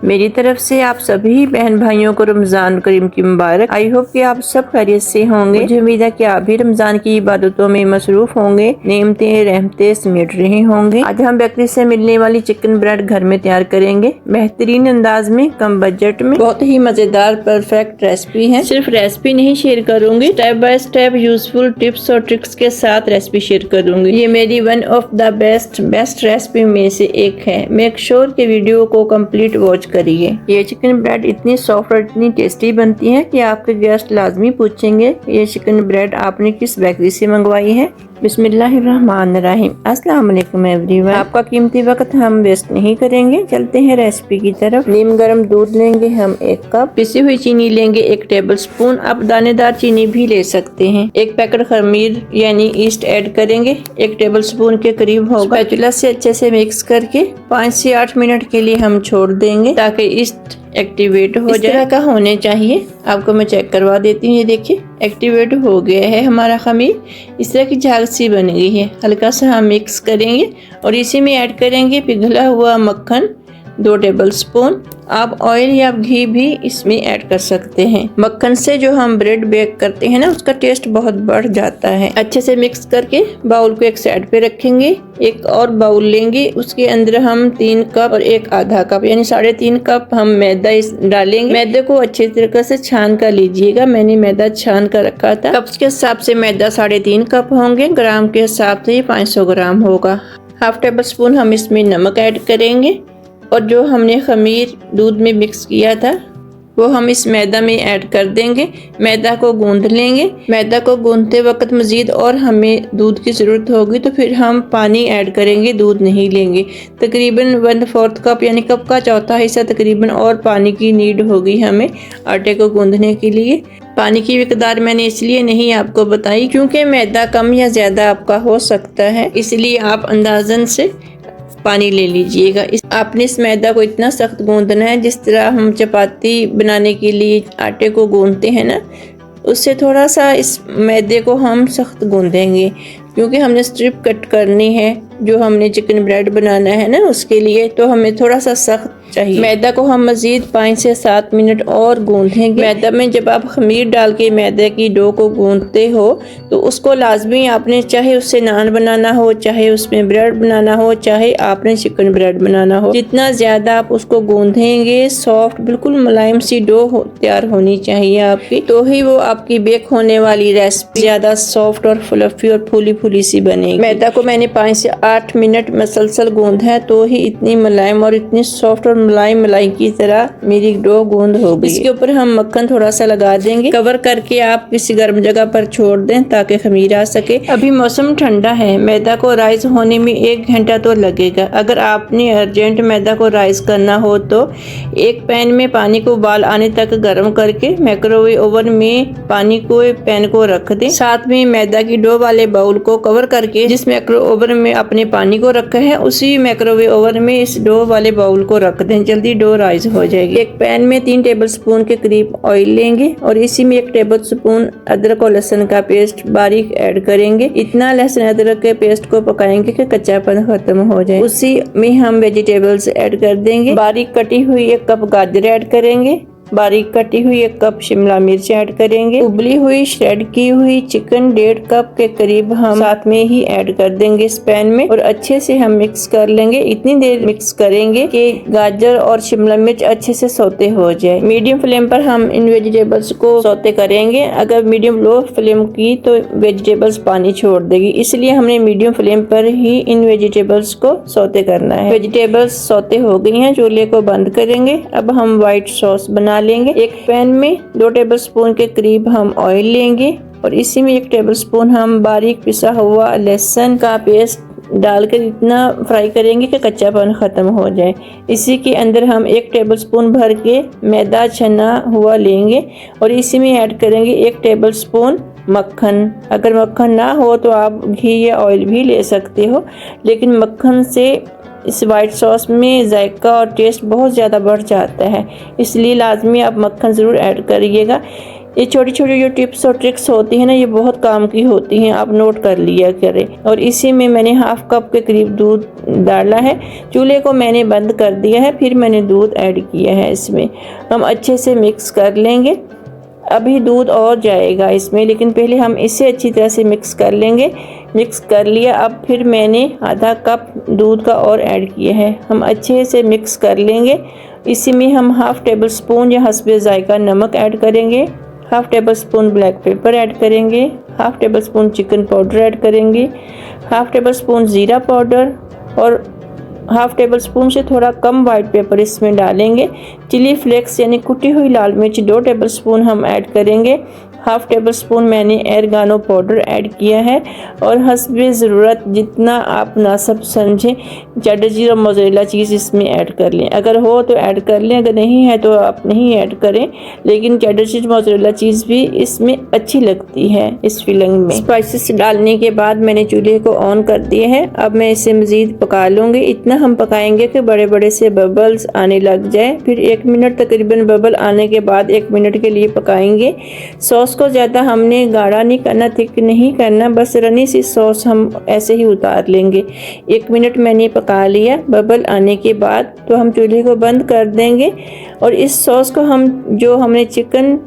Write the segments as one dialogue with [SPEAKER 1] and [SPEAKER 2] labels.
[SPEAKER 1] मेरी तरफ से आप सभी बहन भाइयों को रमजान करीम की मुबारक। आई होप कि आप सब खैरियत से होंगे। मुझे उम्मीद है कि आप भी रमजान की इबादतों में मसरूफ होंगे, नेमतें रहमतें समेट रहे होंगे। आज हम बेकरी से मिलने वाली चिकन ब्रेड घर में तैयार करेंगे, बेहतरीन अंदाज में, कम बजट में। बहुत ही मजेदार परफेक्ट रेसिपी है। सिर्फ रेसिपी नहीं शेयर करूंगी, step by step useful tips और ट्रिक्स के साथ रेसिपी शेयर करूंगी। ये मेरी one of the best recipe में से एक है। मेक श्योर के वीडियो को कंप्लीट वॉच करिए। ये चिकन ब्रेड इतनी सॉफ्ट और इतनी टेस्टी बनती है कि आपके गेस्ट लाजमी पूछेंगे ये चिकन ब्रेड आपने किस बेकरी से मंगवाई है। बिस्मिल्लाहिर्रहमानिर्रहीम। अस्सलाम वालेकुम एवरीवन। आपका कीमती वक्त हम वेस्ट नहीं करेंगे, चलते हैं रेसिपी की तरफ। नीम गर्म दूध लेंगे हम 1 कप, पिसी हुई चीनी लेंगे 1 टेबल स्पून। आप दानेदार चीनी भी ले सकते हैं। 1 पैकेट खमीर यानी ईस्ट ऐड करेंगे, 1 टेबल स्पून के करीब होगा। स्पैचुला से अच्छे से मिक्स करके 5 से 8 मिनट के लिए हम छोड़ देंगे ताकि ईस्ट एक्टिवेट हो जाए। इस तरह का होने चाहिए। आपको मैं चेक करवा देती हूँ। ये देखिए एक्टिवेट हो गया है हमारा खमीर। इस तरह की झाग सी बन गई है। हल्का सा हम मिक्स करेंगे और इसी में ऐड करेंगे पिघला हुआ मक्खन 2 टेबल स्पून। आप ऑयल या घी भी इसमें ऐड कर सकते हैं। मक्खन से जो हम ब्रेड बेक करते हैं ना, उसका टेस्ट बहुत बढ़ जाता है। अच्छे से मिक्स करके बाउल को एक साइड पे रखेंगे। एक और बाउल लेंगे, उसके अंदर हम 3 कप और 1 आधा कप यानी 3.5 कप हम मैदा डालेंगे। मैदे को अच्छी तरीके से छान कर लीजिएगा। मैंने मैदा छान कर रखा था। कप्स के हिसाब से मैदा 3.5 कप होंगे। ग्राम के हिसाब से 500 ग्राम होगा। हाफ टेबल स्पून हम इसमें नमक ऐड करेंगे और जो हमने खमीर दूध में मिक्स किया था वो हम इस मैदा में ऐड कर देंगे। मैदा को गूंद लेंगे। मैदा को गूंदते वक्त मज़ीद और हमें दूध की ज़रूरत होगी तो फिर हम पानी ऐड करेंगे, दूध नहीं लेंगे। तकरीबन 1/4 कप यानी कप का चौथा हिस्सा तकरीबन और पानी की नीड होगी हमें आटे को गूंदने के लिए। पानी की मिकदार मैंने इसलिए नहीं आपको बताई क्योंकि मैदा कम या ज़्यादा आपका हो सकता है, इसलिए आप अंदाज़न से पानी ले लीजिएगा। आपने इस मैदा को इतना सख्त गूंदना है जिस तरह हम चपाती बनाने के लिए आटे को गूंदते हैं ना, उससे थोड़ा सा इस मैदे को हम सख्त गूंदेंगे क्योंकि हमने स्ट्रिप कट करनी है जो हमने चिकन ब्रेड बनाना है ना, उसके लिए तो हमें थोड़ा सा सख्त चाहिए। मैदा को हम मज़ीद 5 से 7 मिनट और गूंदेंगे। मैदा में जब आप खमीर डाल के मैदे की डो को गूंदते हो तो उसको लाजमी आपने, चाहे उससे नान बनाना हो, चाहे उसमें ब्रेड बनाना हो, चाहे आपने चिकन ब्रेड बनाना हो, जितना ज़्यादा आप उसको गूंदेंगे सॉफ्ट बिल्कुल मुलायम सी डो तैयार होनी चाहिए आपकी, तो ही वो आपकी बेक होने वाली रेसिपी ज़्यादा सॉफ्ट और फ्लफी और फूली फूली सी बनेगी। मैदा को मैंने 5 से 8 मिनट मसलसल गूंद है तो ही इतनी मुलायम और इतनी सॉफ्ट और मुलायम मलाई की तरह मेरी डो गूंद हो गई। इसके ऊपर हम मक्खन थोड़ा सा लगा देंगे। कवर करके आप किसी गर्म जगह पर छोड़ दें ताकि खमीर आ सके। अभी मौसम ठंडा है, मैदा को राइज होने में 1 घंटा तो लगेगा। अगर आपने अर्जेंट मैदा को राइज करना हो तो एक पैन में पानी को उबाल आने तक गर्म करके माइक्रोवेव ओवन में पानी को पैन को रख दें। साथ में मैदा की डो वाले बाउल को कवर करके जिस माइक्रो ओवन में अपने पानी को रखा है उसी माइक्रोवेव ओवन में इस डो वाले बाउल को रख दें, जल्दी डो राइज हो जाएगी। एक पैन में 3 टेबल स्पून के करीब ऑयल लेंगे और इसी में 1 टेबल स्पून अदरक और लहसुन का पेस्ट बारीक ऐड करेंगे। इतना लहसुन अदरक के पेस्ट को पकाएंगे कि कच्चापन खत्म हो जाए। उसी में हम वेजिटेबल्स ऐड कर देंगे। बारीक कटी हुई 1 कप गाजर ऐड करेंगे। बारीक कटी हुई 1 कप शिमला मिर्च ऐड करेंगे। उबली हुई श्रेड की हुई चिकन 1.5 कप के करीब हम साथ में ही ऐड कर देंगे इस पैन में और अच्छे से हम मिक्स कर लेंगे। इतनी देर मिक्स करेंगे कि गाजर और शिमला मिर्च अच्छे से सौते हो जाए। मीडियम फ्लेम पर हम इन वेजिटेबल्स को सौते करेंगे। अगर मीडियम लो फ्लेम की तो वेजिटेबल्स पानी छोड़ देगी, इसलिए हमने मीडियम फ्लेम पर ही इन वेजिटेबल्स को सौते करना है। वेजिटेबल्स सौते हो गई हैं, चूल्हे को बंद करेंगे। अब हम व्हाइट सॉस बना लेंगे। एक पैन में 2 टेबल स्पून के करीब हम ऑयल लेंगे और इसी में 1 टेबल स्पून हम बारीक पिसा हुआ लहसुन का पेस्ट डालकर इतना फ्राई करेंगे कि कच्चापन खत्म हो जाए। इसी के अंदर हम 1 टेबल स्पून भर के मैदा छना हुआ लेंगे और इसी में ऐड करेंगे 1 टेबल स्पून मक्खन। अगर मक्खन ना हो तो आप घी या ऑयल भी ले सकते हो, लेकिन मक्खन से इस वाइट सॉस में जायका और टेस्ट बहुत ज़्यादा बढ़ जाता है, इसलिए लाजमी आप मक्खन ज़रूर ऐड करिएगा। ये छोटी छोटी जो टिप्स और ट्रिक्स होती हैं ना, ये बहुत काम की होती हैं, आप नोट कर लिया करें। और इसी में मैंने हाफ कप के करीब दूध डाला है। चूल्हे को मैंने बंद कर दिया है, फिर मैंने दूध ऐड किया है। इसमें हम अच्छे से मिक्स कर लेंगे। अभी दूध और जाएगा इसमें, लेकिन पहले हम इसे अच्छी तरह से मिक्स कर लेंगे। मिक्स कर लिया। अब फिर मैंने आधा कप दूध का और ऐड किया है। हम अच्छे से मिक्स कर लेंगे। इसी में हम हाफ टेबल स्पून या हस्बे जायका नमक ऐड करेंगे, half tablespoon black pepper add करेंगे, half tablespoon chicken powder add करेंगे, हाफ टेबल स्पून ज़ीरा पाउडर और हाफ टेबल स्पून से थोड़ा कम वाइट पेपर इसमें डालेंगे। चिली फ्लेक्स यानी कुटी हुई लाल मिर्च 2 टेबल स्पून हम ऐड करेंगे। हाफ टेबल स्पून मैंने एरगानो पाउडर ऐड किया है और हस्बे ज़रूरत जितना आप मुनासिब समझें चेडर चीज़ और मोज़रेला चीज़ इसमें ऐड कर लें। अगर हो तो ऐड कर लें, अगर नहीं है तो आप नहीं ऐड करें, लेकिन चेडर चीज़ मोज़रेला चीज़ भी इसमें अच्छी लगती है इस फिलिंग में। स्पाइसेस डालने के बाद मैंने चूल्हे को ऑन कर दिए हैं। अब मैं इसे मज़ीद पका लूँगी। इतना हम पकाएंगे कि बड़े बड़े से बबल्स आने लग जाए। फिर 1 मिनट तकरीबन बबल आने के बाद 1 मिनट के लिए पकाएंगे। सॉस को ज़्यादा हमने गाढ़ा नहीं करना, थिक नहीं करना, बस रनी सी सॉस हम ऐसे ही उतार लेंगे। 1 मिनट मैंने पका लिया। बबल आने के बाद तो हम चूल्हे को बंद कर देंगे और इस सॉस को हम जो हमने चिकन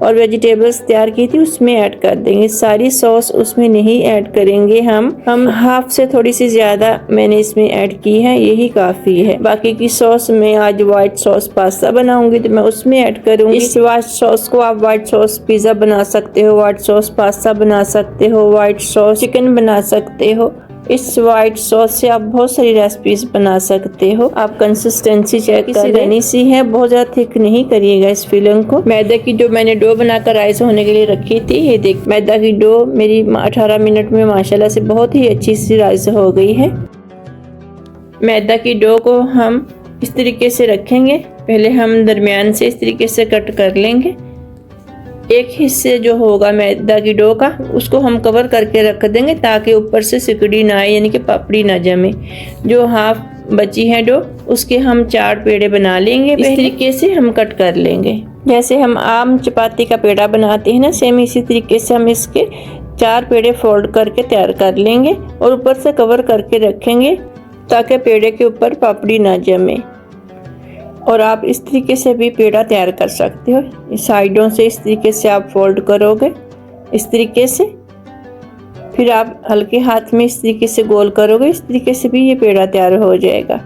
[SPEAKER 1] और वेजिटेबल्स तैयार की थी उसमें ऐड कर देंगे। सारी सॉस उसमें नहीं ऐड करेंगे, हम हाफ से थोड़ी सी ज़्यादा मैंने इसमें ऐड की है, यही काफ़ी है। बाकी की सॉस में आज वाइट सॉस पास्ता बनाऊंगी तो मैं उसमें ऐड करूंगी। इस वाइट सॉस को आप वाइट सॉस पिज़्ज़ा बना सकते हो, वाइट सॉस पास्ता बना सकते हो, वाइट सॉस चिकन बना सकते हो। इस वाइट सॉस से आप बहुत सारी रेसिपीज बना सकते हो। आप कंसिस्टेंसी चेक कर लेनी सी है, बहुत ज़्यादा थिक नहीं करिएगा इस फिलिंग को। मैदा की डो मैंने डो बनाकर राइस होने के लिए रखी थी। ये देख, मैदा की डो मेरी 18 मिनट में माशाल्लाह से बहुत ही अच्छी सी राइस हो गई है। मैदा की डो को हम इस तरीके से रखेंगे। पहले हम दरमियान से इस तरीके से कट कर लेंगे। एक हिस्से जो होगा मैदा की डो का उसको हम कवर करके रख देंगे ताकि ऊपर से सिकुड़ी ना आए, यानी कि पापड़ी ना जमे। जो हाफ बची है डो उसके हम 4 पेड़े बना लेंगे। इस तरीके से हम कट कर लेंगे, जैसे हम आम चपाती का पेड़ा बनाते हैं ना, सेम इसी तरीके से हम इसके 4 पेड़े फोल्ड करके तैयार कर लेंगे और ऊपर से कवर करके रखेंगे ताकि पेड़े के ऊपर पापड़ी ना जमे। और आप इस तरीके से भी पेड़ा तैयार कर सकते हो। साइडों से इस तरीके से आप फोल्ड करोगे, इस तरीके से, फिर आप हल्के हाथ में इस तरीके से गोल करोगे, इस तरीके से भी ये पेड़ा तैयार हो जाएगा।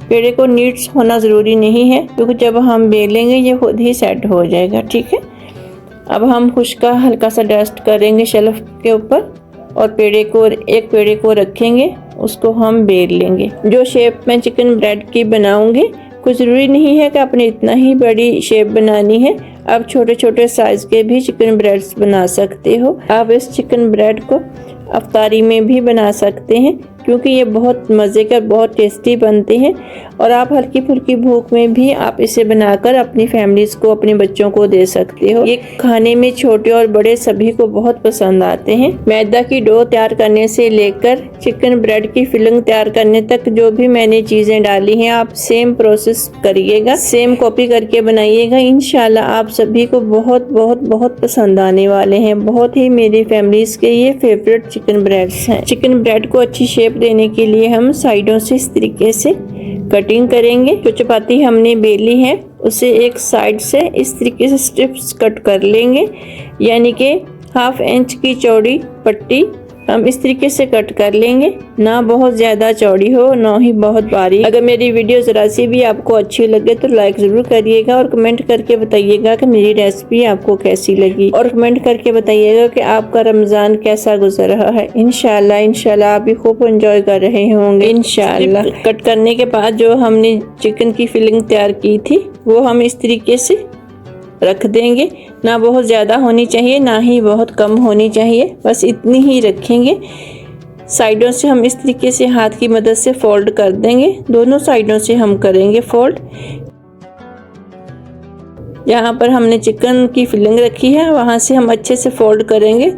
[SPEAKER 1] पेड़े को नीट्स होना ज़रूरी नहीं है क्योंकि जब हम बेलेंगे ये खुद ही सेट हो जाएगा, ठीक है। अब हम खुश्का हल्का सा डस्ट करेंगे शेल्फ के ऊपर और एक पेड़े को रखेंगे, उसको हम बेल लेंगे। जो शेप में चिकन ब्रेड की बनाऊंगी, कुछ ज़रूरी नहीं है कि आपने इतना ही बड़ी शेप बनानी है। आप छोटे छोटे साइज़ के भी चिकन ब्रेड्स बना सकते हो। आप इस चिकन ब्रेड को अफ्तारी में भी बना सकते हैं क्योंकि ये बहुत मज़े के और बहुत टेस्टी बनते हैं। और आप हल्की फुल्की भूख में भी आप इसे बनाकर अपनी फैमिलीज़ को, अपने बच्चों को दे सकते हो। ये खाने में छोटे और बड़े सभी को बहुत पसंद आते हैं। मैदा की डो तैयार करने से लेकर चिकन ब्रेड की फिलिंग तैयार करने तक जो भी मैंने चीज़ें डाली हैं आप सेम प्रोसेस करिएगा, सेम कॉपी करके बनाइएगा। इंशाल्लाह आप सभी को बहुत बहुत बहुत पसंद आने वाले हैं। बहुत ही मेरी फैमिलीज़ के ये फेवरेट चिकन ब्रेड्स हैं। चिकन ब्रेड को अच्छी शेप देने के लिए हम साइडों से इस तरीके से कटिंग करेंगे। जो चपाती हमने बेली है उसे एक साइड से इस तरीके से स्ट्रिप्स कट कर लेंगे, यानी कि 1/2 इंच की चौड़ी पट्टी हम इस तरीके से कट कर लेंगे। ना बहुत ज़्यादा चौड़ी हो, ना ही बहुत बारीक। अगर मेरी वीडियो ज़रा सी भी आपको अच्छी लगे तो लाइक ज़रूर करिएगा और कमेंट करके बताइएगा कि मेरी रेसिपी आपको कैसी लगी। और कमेंट करके बताइएगा कि आपका रमज़ान कैसा गुजर रहा है। इंशाल्लाह आप भी खूब एंजॉय कर रहे होंगे इंशाल्लाह। कट करने के बाद जो हमने चिकन की फिलिंग तैयार की थी वो हम इस तरीके से रख देंगे। ना बहुत ज़्यादा होनी चाहिए, ना ही बहुत कम होनी चाहिए, बस इतनी ही रखेंगे। साइडों से हम इस तरीके से हाथ की मदद से फोल्ड कर देंगे। दोनों साइडों से हम करेंगे फोल्ड। यहाँ पर हमने चिकन की फिलिंग रखी है वहाँ से हम अच्छे से फोल्ड करेंगे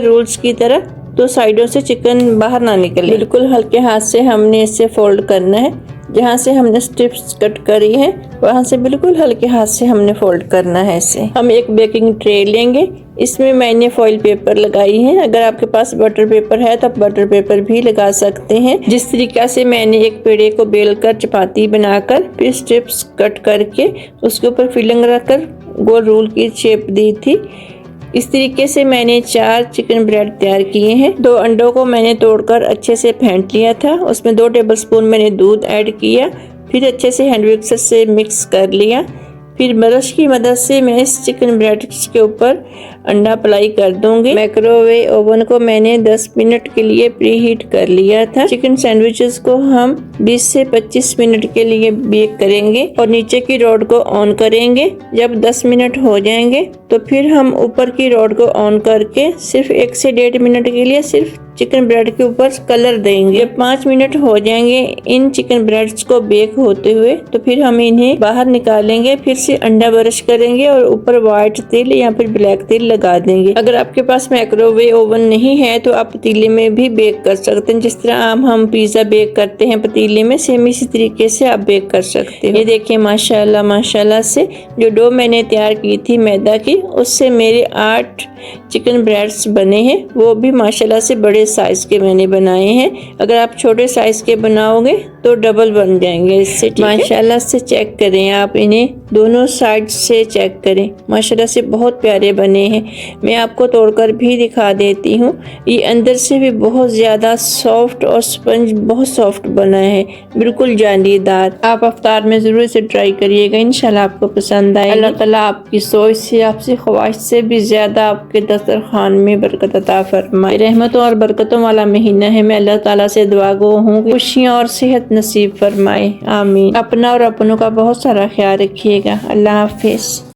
[SPEAKER 1] रूल्स की तरह, तो साइडों से चिकन बाहर ना निकले। बिल्कुल हल्के हाथ से हमने इसे फोल्ड करना है। जहाँ से हमने स्ट्रिप्स कट करी है वहाँ से बिल्कुल हल्के हाथ से हमने फोल्ड करना है इसे। हम एक बेकिंग ट्रे लेंगे, इसमें मैंने फॉइल पेपर लगाई है। अगर आपके पास बटर पेपर है तो आप बटर पेपर भी लगा सकते हैं। जिस तरीका से मैंने एक पेड़े को बेलकर चपाती बनाकर फिर स्ट्रिप्स कट करके उसके ऊपर फिलिंग रखकर गोल रोल की शेप दी थी, इस तरीके से मैंने 4 चिकन ब्रेड तैयार किए हैं। 2 अंडों को मैंने तोड़कर अच्छे से फेंट लिया था, उसमें 2 टेबलस्पून मैंने दूध ऐड किया, फिर अच्छे से हैंड मिक्सर से मिक्स कर लिया। फिर ब्रश की मदद से मैं इस चिकन ब्रेड के ऊपर अंडा अप्लाई कर दूंगी। माइक्रोवेव ओवन को मैंने 10 मिनट के लिए प्री हीट कर लिया था। चिकन सैंडविचेस को हम 20 से 25 मिनट के लिए बेक करेंगे और नीचे की रॉड को ऑन करेंगे। जब 10 मिनट हो जाएंगे तो फिर हम ऊपर की रॉड को ऑन करके सिर्फ 1 से 1.5 मिनट के लिए सिर्फ चिकन ब्रेड के ऊपर कलर देंगे। जब 5 मिनट हो जाएंगे इन चिकन ब्रेड्स को बेक होते हुए तो फिर हम इन्हें बाहर निकालेंगे, फिर से अंडा ब्रश करेंगे और ऊपर व्हाइट तेल या फिर ब्लैक तेल लगा देंगे। अगर आपके पास माइक्रोवेव ओवन नहीं है तो आप पतीले में भी बेक कर सकते हैं। जिस तरह हम पिज्जा बेक करते हैं पतीले में, सेम इसी तरीके से आप बेक कर सकते हैं। ये देखिए माशाल्लाह माशाल्लाह से जो डो मैंने तैयार की थी मैदा की, उससे मेरे 8 चिकन ब्रेड्स बने हैं। वो भी माशाल्लाह से बड़े साइज के मैंने बनाए हैं। अगर आप छोटे साइज के बनाओगे तो डबल बन जाएंगे इससे। माशाल्लाह से चेक करें, आप इन्हें दोनों साइड से चेक करें, माशाल्लाह से बहुत प्यारे बने हैं। मैं आपको तोड़कर भी दिखा देती हूँ। ये अंदर से भी बहुत ज़्यादा सॉफ्ट और स्पंज बहुत सॉफ्ट बना है, बिल्कुल जालीदार। आप अफ्तार में ज़रूर से ट्राई करिएगा, इंशाल्लाह आपको पसंद आएगा। अल्लाह ताला आपकी सोच से आपसे ख्वाहिश से भी ज़्यादा आपके दस्तरखान में बरकत अता फरमाए। रहमतों और बरकतों वाला महीना है। मैं अल्लाह ताला से दुआ गो हूँ खुशियाँ और सेहत नसीब फरमाए, आमीन। अपना और अपनों का बहुत सारा ख्याल रखिएगा। अल्लाह हाफिज़।